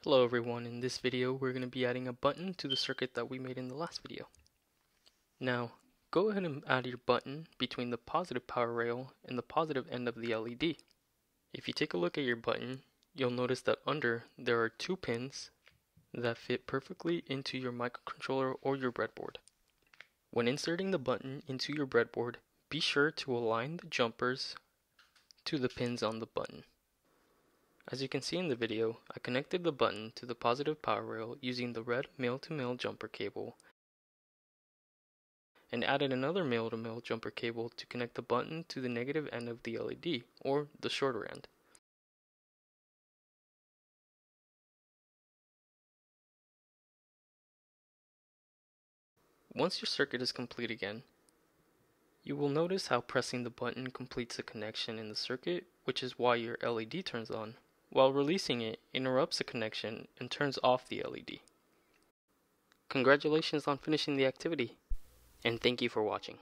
Hello everyone, in this video we're going to be adding a button to the circuit that we made in the last video. Now, go ahead and add your button between the positive power rail and the positive end of the LED. If you take a look at your button, you'll notice that under there are two pins that fit perfectly into your microcontroller or your breadboard. When inserting the button into your breadboard, be sure to align the jumpers to the pins on the button. As you can see in the video, I connected the button to the positive power rail using the red male-to-male jumper cable and added another male-to-male jumper cable to connect the button to the negative end of the LED, or the shorter end. Once your circuit is complete again, you will notice how pressing the button completes a connection in the circuit, which is why your LED turns on, while releasing it interrupts the connection and turns off the LED. Congratulations on finishing the activity, and thank you for watching.